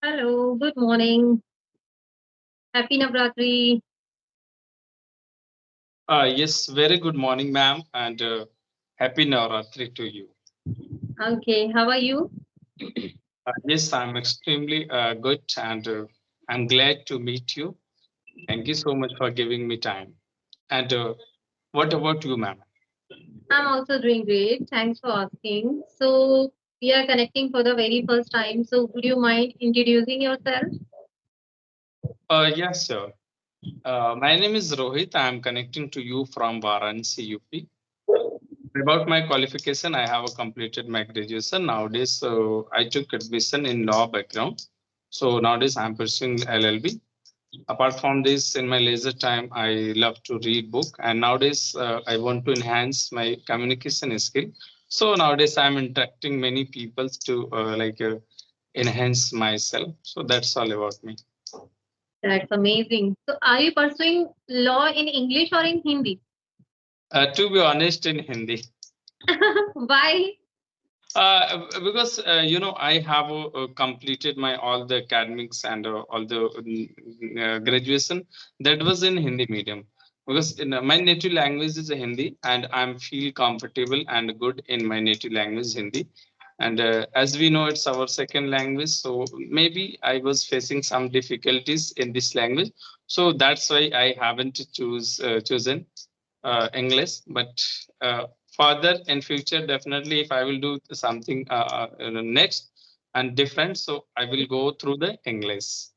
Hello, good morning. Happy Navratri. Yes, very good morning, ma'am, and happy Navratri to you. Okay, how are you? Yes, I'm extremely good and I'm glad to meet you. Thank you so much for giving me time. And what about you, ma'am? I'm also doing great. Thanks for asking. So, we are connecting for the very first time. So, would you mind introducing yourself? Yes, sir. My name is Rohit. I'm connecting to you from Varanasi, UP. About my qualification, I have completed my graduation. Nowadays, I took admission in law background. So nowadays, I'm pursuing LLB. Apart from this, in my leisure time, I love to read book, and nowadays I want to enhance my communication skill. So nowadays I'm interacting many people to enhance myself. So that's all about me. That's amazing. So, are you pursuing law in English or in Hindi? To be honest, in Hindi. Why? Because I have completed my all the academics and all the graduation that was in Hindi medium. Because my native language is Hindi, and I'm feel comfortable and good in my native language Hindi. And as we know, it's our second language, so maybe I was facing some difficulties in this language. So that's why I haven't chosen English, but further in future, definitely if I will do something next and different, so I will go through the English.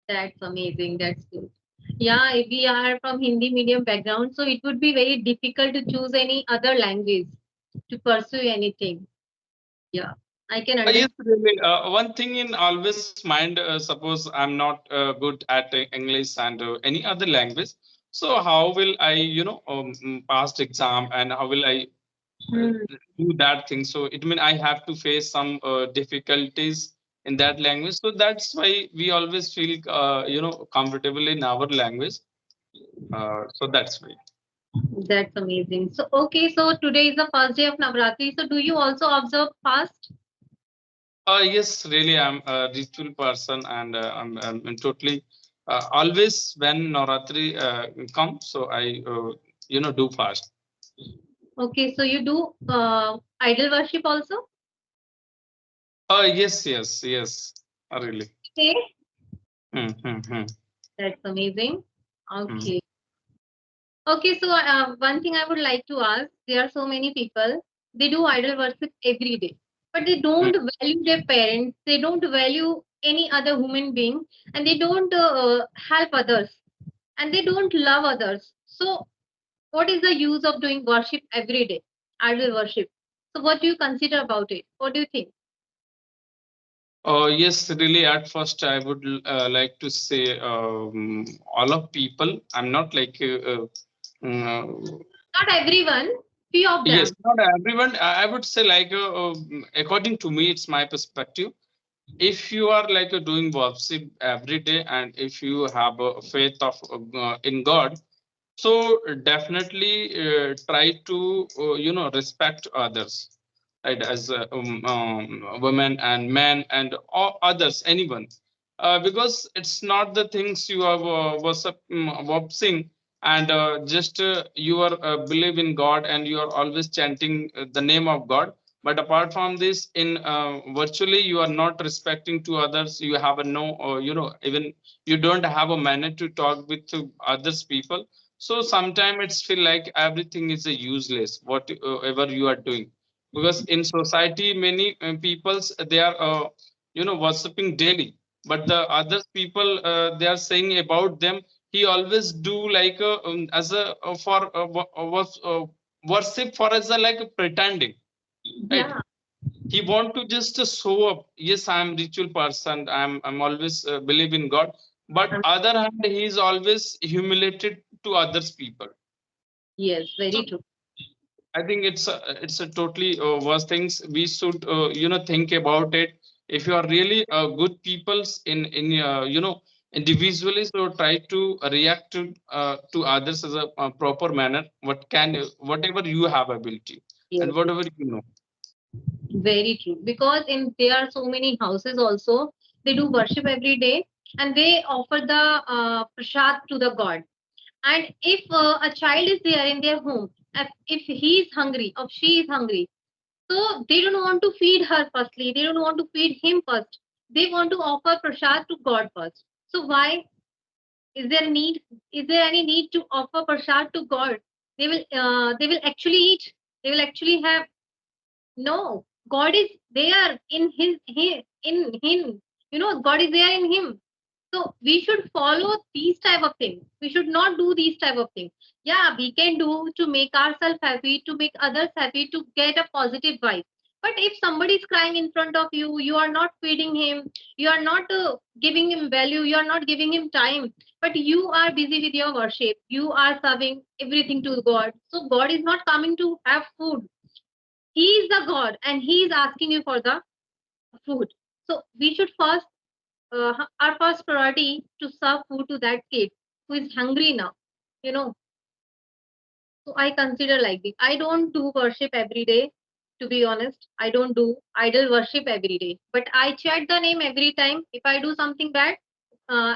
That's amazing. That's good. Yeah, if we are from Hindi medium background, so it would be very difficult to choose any other language to pursue anything. Yeah, I can Yes, understand. really. One thing in always mind, suppose I'm not good at English and any other language, so how will I, pass the exam and how will I uh, Hmm. do that thing? So it mean I have to face some difficulties in that language. So that's why we always feel, comfortable in our language. So that's why. That's amazing. So, okay, so today is the first day of Navratri. So, do you also observe fast? Yes, really, I'm a ritual person, and I'm totally always when Navratri comes, so I do fast. Okay, so you do idol worship also? Yes, yes, yes, really. Okay, Hmm, hmm, hmm, that's amazing. hmm, Okay. Okay, so one thing I would like to ask, there are so many people, they do idol worship every day, but they hmm. don't value their parents, they don't value any other human being, and they don't help others, and they don't love others. So, what is the use of doing worship every day? Idol worship. So, what do you consider about it? What do you think? Yes, really. At first, I would like to say all of people. I'm not like Not everyone, few of yes, them. not everyone. I would say like according to me, it's my perspective. If you are like doing worship every day and if you have a faith of in God, so definitely try to respect others, right, as women and men and all others, anyone, because it's not the things you are worshiping, and just you are believe in God and you are always chanting the name of God, but apart from this in virtually you are not respecting to others, you have a no, or even you don't have a manner to talk with others people. So sometimes it's feel like everything is a useless whatever you are doing, because in society many peoples they are worshiping daily, but the other people they are saying about them, he always do like as a for worship for as a like pretending, right? Yeah. He want to just show up, yes, I am ritual person, I'm always believe in God, but Um, other hand he is always humiliated to others people. yes, So very true. I think it's a totally worst things. We should think about it. If you are really good peoples in individually, so try to react to others as a proper manner. Whatever you have ability and Yes, whatever you know. very true. Because in there are so many houses also. they do worship every day, and they offer the prasad to the god. And if a child is there in their home, if he is hungry or she is hungry, so they don't want to feed her firstly, they don't want to feed him first, they want to offer prasad to god first. So why is there need, is there any need to offer prasad to god? They will actually eat, they will actually have. No, God is there in in him. You know, God is there in him. So we should follow these type of things. We should not do these type of things. Yeah, we can do to make ourselves happy, to make others happy, to get a positive vibe. But if somebody is crying in front of you, you are not feeding him, you are not giving him value, you are not giving him time, but you are busy with your worship, you are serving everything to God. So God is not coming to have food, he is the god and he is asking you for the food. So we should first, our first priority to serve food to that kid who is hungry now, you know. So I consider like this. I don't do worship every day, to be honest. I don't do idol worship every day, but I check the name every time. If I do something bad,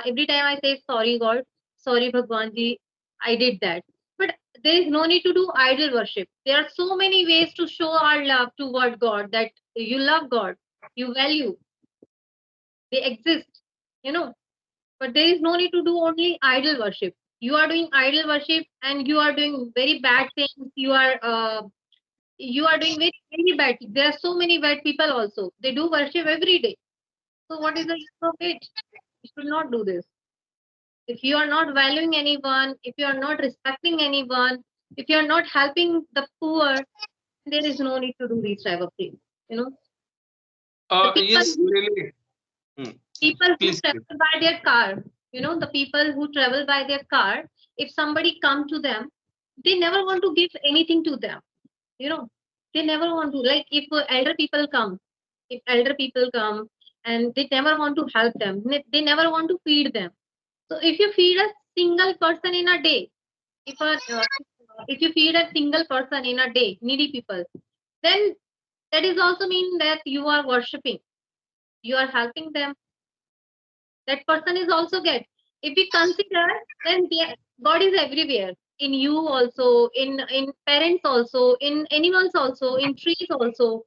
every time I say sorry god, sorry bhagwan ji, I did that. But there is no need to do idol worship. There are so many ways to show our love toward god, that you love god, you value, they exist, you know. But there is no need to do only idol worship. You are doing idol worship and you are doing very bad things, you are doing very very bad things. There are so many bad people also, they do worship every day. So what is the use of it? You should not do this. If you are not valuing anyone, if you are not respecting anyone, if you are not helping the poor, there is no need to do these type of things, you know. The people Yes, who, really. Hmm. people who Please, please. travel by their car, you know, the people who travel by their car, if somebody come to them, they never want to give anything to them, you know. They never want to, like if elder people come, if elder people come and they never want to help them, they never want to feed them. So if you feed a single person in a day, if you feed a single person in a day, needy people, then that is also mean that you are worshipping, you are helping them. That person is also get. If we consider, then god is everywhere, in you also, in parents also, in animals also, in trees also.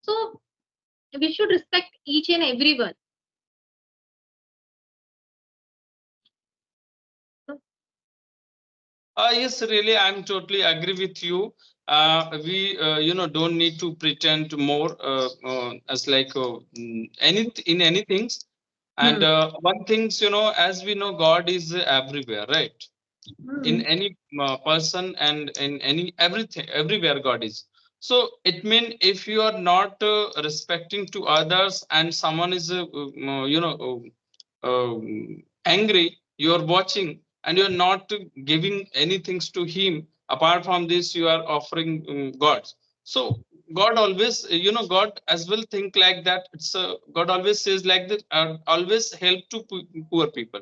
So we should respect each and everyone. Yes, really, I'm totally agree with you. We, don't need to pretend more as like any in any things. And Hmm. one things, as we know, God is everywhere, right? In Hmm. any person and in any everything, everywhere God is. So it means if you are not respecting to others and someone is, angry, you are watching and you are not giving anything to him. Apart from this, you are offering god. So god always, god as well think like that. It's god always says like that, always help to poor people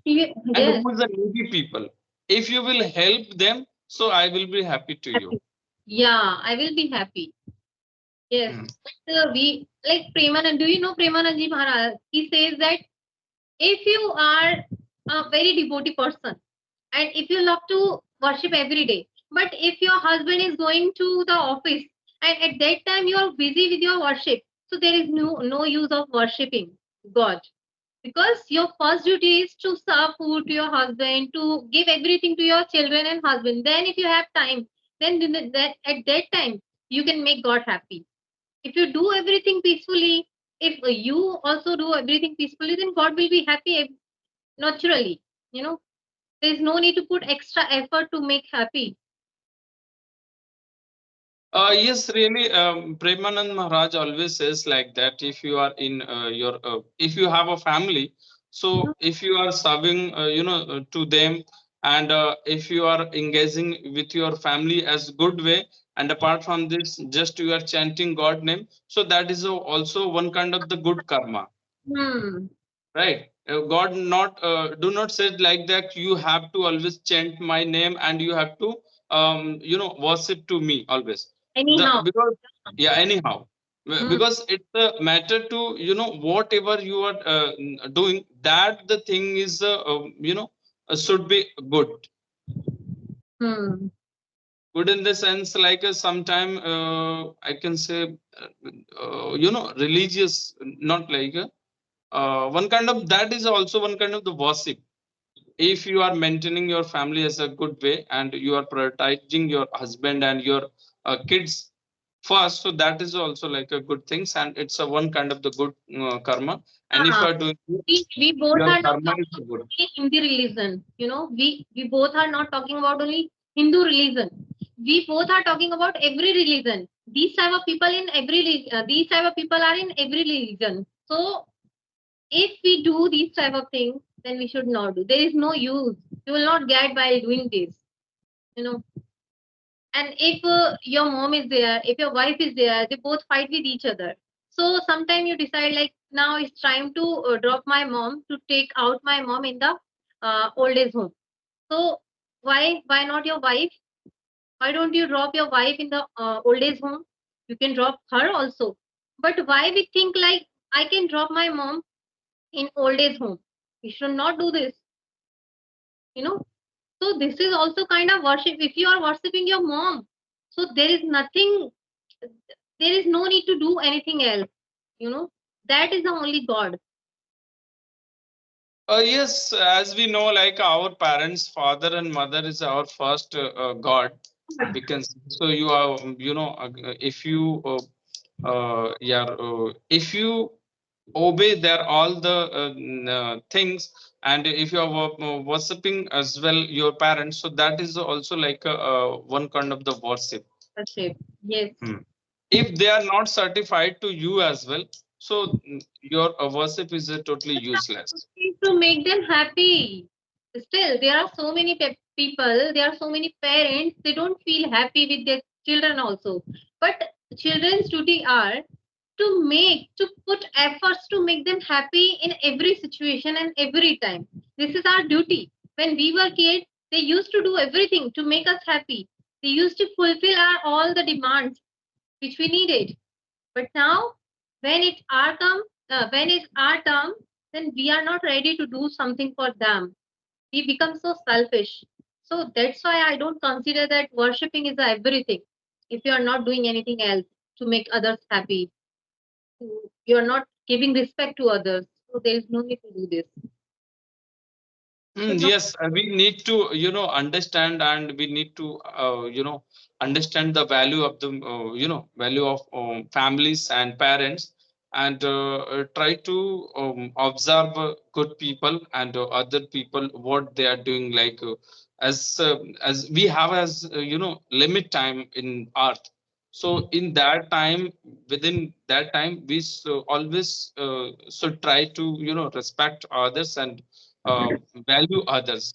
and Yes, who is the needy people. If you will help them, so I will be happy to you. happy. Yeah, I will be happy. Yes. Mm. But, we like Premanand. Do you know Premanandji Maharaj? He says that if you are a very devotee person and if you love to worship every day, but if your husband is going to the office and at that time you are busy with your worship, so there is no use of worshiping God, because your first duty is to serve food to your husband, to give everything to your children and husband. Then if you have time, then that at that time you can make God happy. If you do everything peacefully, if you also do everything peacefully, then God will be happy naturally, you know. There's no need to put extra effort to make happy. Yes, really. Premanand Maharaj always says like that. If you are in if you have a family, so if you are serving, to them, and if you are engaging with your family as good way, and apart from this, just you are chanting God name, so that is also one kind of the good karma, Hmm. right? God not do not say like that. You have to always chant my name and you have to worship to me always. The Anyhow. because yeah, anyhow. Hmm. Because it's a matter to, whatever you are doing, that the thing is should be good. Hmm. Good in the sense like sometime I can say religious, not like one kind of, that is also one kind of the worship. If you are maintaining your family as a good way and you are prioritizing your husband and your kids first, so that is also like a good things, and it's a one kind of the good karma. And if Ah, you are doing good, we both your are not karma is talking good. about only Hindi religion. We both are not talking about only Hindu religion. We both are talking about every religion. These type of people in these type of people are in every religion. So if we do these type of things, then we should not do. There is no use. You will not get by doing this. You know. And if your mom is there, if your wife is there, they both fight with each other. So sometime you decide like now it's time to drop my mom, to take out my mom in the old age home. So why not your wife? Why don't you drop your wife in the old age home? You can drop her also. But why we think like I can drop my mom in old age home? We should not do this. You know. So this is also kind of worship. If you are worshiping your mom, so there is nothing, there is no need to do anything else. You know, that is the only God. Yes, as we know, like our parents, father and mother is our first God. We can so you are if you yeah if you obey their all the things, and if you are worshipping as well your parents, so that is also like one kind of the worship. Worship. Yes. Hmm. If they are not certified to you as well, so your worship is totally useless. To make them happy. Still, there are so many people, there are so many parents, they don't feel happy with their children also. But children's duty are to put efforts to make them happy in every situation and every time. This is our duty. When we were kids, they used to do everything to make us happy. They used to fulfill our all the demands which we needed. But now, when it's our turn, then we are not ready to do something for them. We become so selfish. So that's why I don't consider that worshipping is everything. If you are not doing anything else to make others happy, you are not giving respect to others. So there is no need to do this. Should not. Yes, we need to, understand, and we need to, understand the value of the, value of families and parents, and try to observe good people and other people what they are doing. Like as we have as limit time in earth, so in that time, within that time, we always should try to respect others and value others.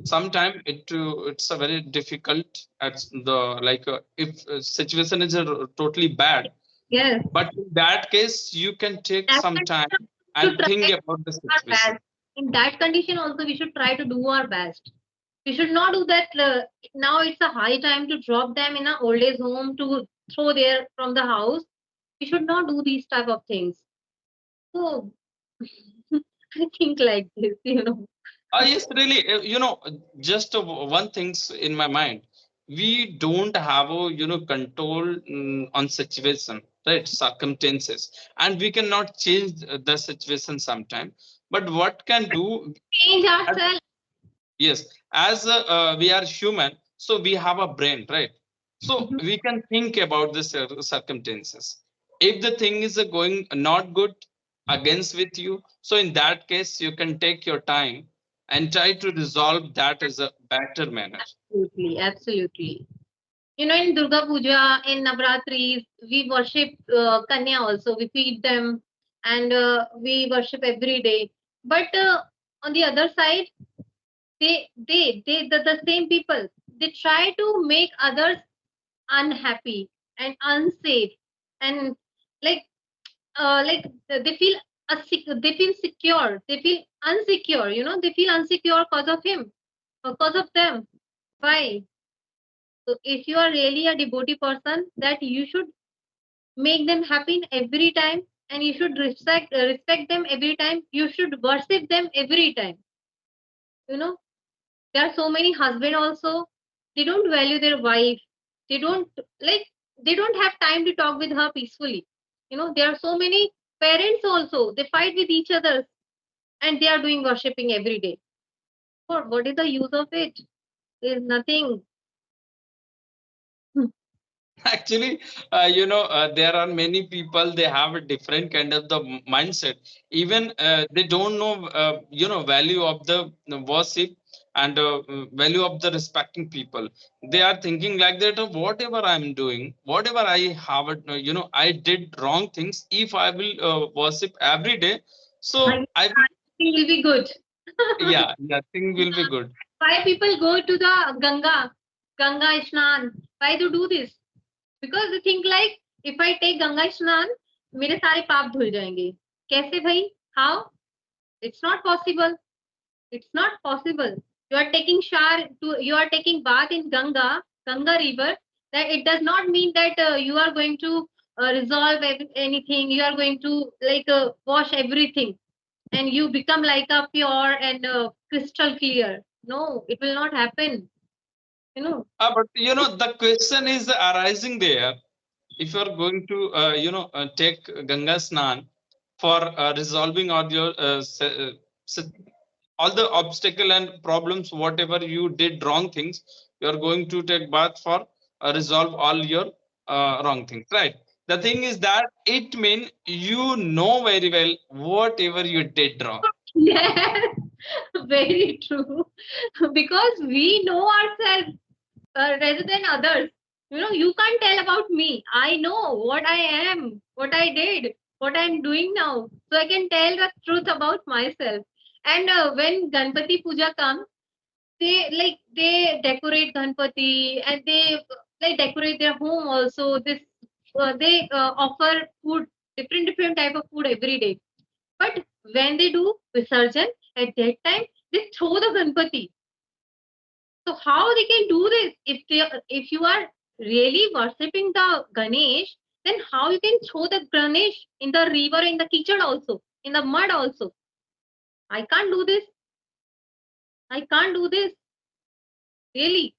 Sometimes it's a very difficult at the like if situation is totally bad, Yes. but in that case you can take That some time condition we should and try think to about the do our situation. best. In that condition also we should try to do our best. We should not do that. Now it's a high time to drop them in an old age home, to throw there from the house. We should not do these type of things. So I think like this. Yes, really. Just one thing's in my mind. We don't have a control on situation, right? Circumstances, and we cannot change the situation sometime. But what can do? Change ourselves. Yes, as we are human, so we have a brain, right? So Mhm. we can think about the circumstances. If the thing is going not good against with you, so in that case, you can take your time and try to resolve that as a better manner. Absolutely, absolutely. In Durga Puja, in Navratris, we worship Kanya also. We feed them and we worship every day. But on the other side, the same people, they try to make others unhappy and unsafe, and like they feel they feel secure, they feel unsecure, they feel unsecure because of him, because of them. Why? So if you are really a devotee person, that you should make them happy in every time, and you should respect them every time. You should worship them every time. You know, there are so many husband also, they don't value their wife. They don't, like, they don't have time to talk with her peacefully. There are so many parents also, they fight with each other, and they are doing worshipping every day. What is the use of it? There is nothing. Actually, there are many people, they have a different kind of the mindset. Even they don't know value of the worship, and value of the respecting people. They are thinking like that, whatever I'm doing, whatever I have I did wrong things, if I will worship every day, I so I will, think will be good. yeah, yeah, thing will be good. Why people go to the Ganga Ishnan? Why they do this? Because they think like, if I take Ganga Ishnan, मेरे सारे पाप धुल जाएंगे. कैसे भाई? How? It's not possible. It's not possible. You are taking bath in Ganga river. That it does not mean that you are going to resolve anything. You are going to like wash everything, and you become like a pure and crystal clear. No, it will not happen. You know. But the question is arising there. If you are going to take Ganga Snan for resolving all your all the obstacle and problems, whatever you did wrong things, you are going to take bath for resolve all your wrong things, right? The thing is that it means you know very well whatever you did wrong. Yes, very true. Because we know ourselves rather than others. You can't tell about me. I know what I am, what I did, what I'm doing now. So I can tell the truth about myself. And when Ganpati Puja comes, they decorate Ganpati, and they like decorate their home also. They offer food, different type of food every day. But when they do Visarjan, at that time they throw the Ganpati. So how they can do this? If you are really worshipping the Ganesh, then how you can throw the Ganesh in the river, in the kitchen also, in the mud also? I can't do this. I can't do this. Really,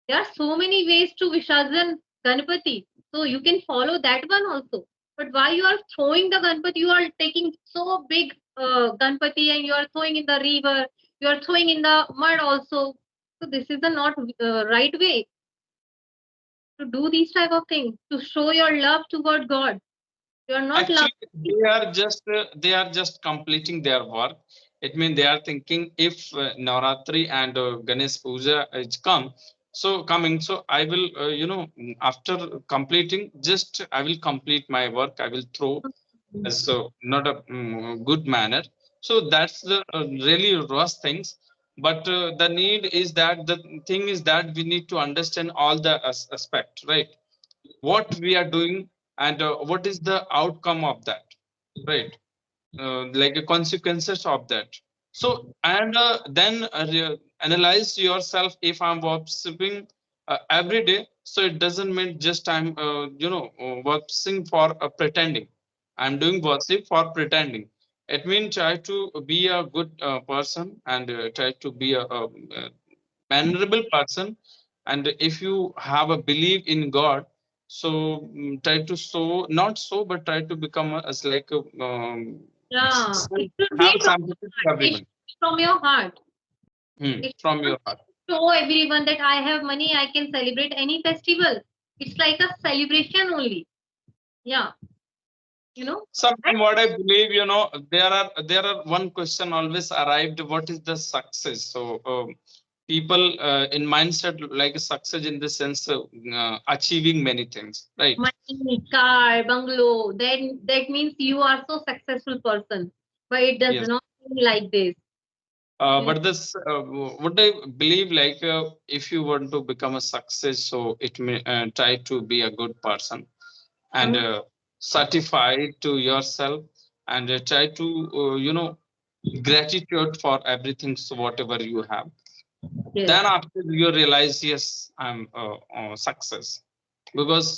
there are so many ways to Visarjan Ganpati. So you can follow that one also. But why you are throwing the Ganpati? You are taking so big Ganpati, and you are throwing in the river. You are throwing in the mud also. So this is the not right way to do these type of things, to show your love toward God. You are not Actually, loving they people. are just completing their work. It means they are thinking, if Navratri and Ganesh Puja is coming, so I will after completing, just I will complete my work, I will throw as not a good manner. So that's the really rush things. But the need is that, the thing is that we need to understand all the aspect, right? What we are doing, and what is the outcome of that, right? Like the consequences of that. So, and then analyze yourself. If I'm worshiping every day, so it doesn't mean just I'm worshiping for pretending. I'm doing worship for pretending. It means try to be a good person, and try to be a mannerable person. And if you have a belief in God, so try to so not so, but try to become as like a, Yeah, it should have be from sympathy your to heart. It everyone. should be from your heart. It From should your not heart. show everyone that I have money, I can celebrate any festival. It's like a celebration only. Yeah, you know. And Sometimes what I believe, there are one question always arrived: what is the success? So people in mindset like success in the sense of achieving many things, right? money, car, bungalow, then that means you are so successful person. But it does Yes. not mean like this. You know. But this, what I believe, like if you want to become a success, so it may try to be a good person, and Mhm. certify to yourself, and try to gratitude for everything, so whatever you have. Yes. Then after you realize, yes, I'm success. Because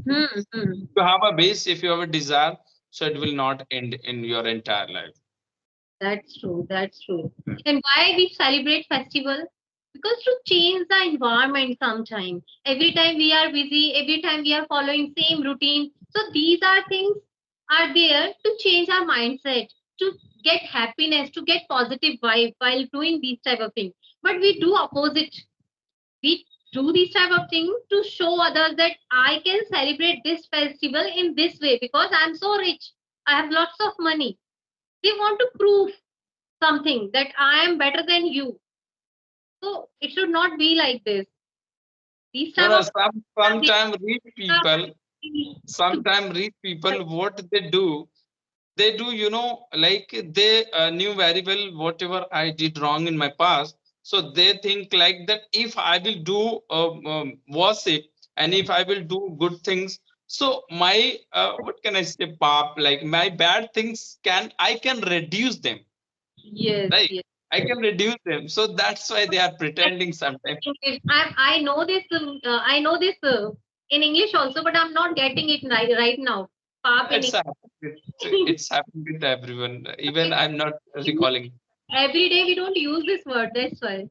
Hmm. Hmm. You have a base, if you have a desire, so it will not end in your entire life. That's true. That's true. And why we celebrate festival? Because to change the environment sometime. Every time we are busy, every time we are following same routine. So these are things are there to change our mindset, to get happiness, to get positive vibe while doing these type of things. But we do opposite. We do these type of things to show others that I can celebrate this festival in this way because I'm so rich. I have lots of money. They want to prove something that I am better than you. So it should not be like this. These No, type no, of are there sometimes rich people, to sometimes rich people, what they do, like they knew very well whatever I did wrong in my past. So they think like that, if I will do worship, and if I will do good things, so my what can I say, pap, like my bad things, I can reduce them, yes, right? yes. I can reduce them, so that's why they are pretending sometimes. I know this. I know this in English also, but I'm not getting it right now. Pap in It's happened with, English. it's happened with everyone, even I'm not recalling. Every day we don't use this word. That's why.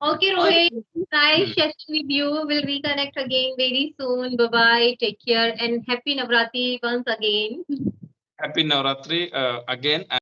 Okay, Okay. Rohit. Nice Hmm. session with you. We'll reconnect again very soon. Bye bye. Take care and happy Navratri once again. Happy Navratri again, and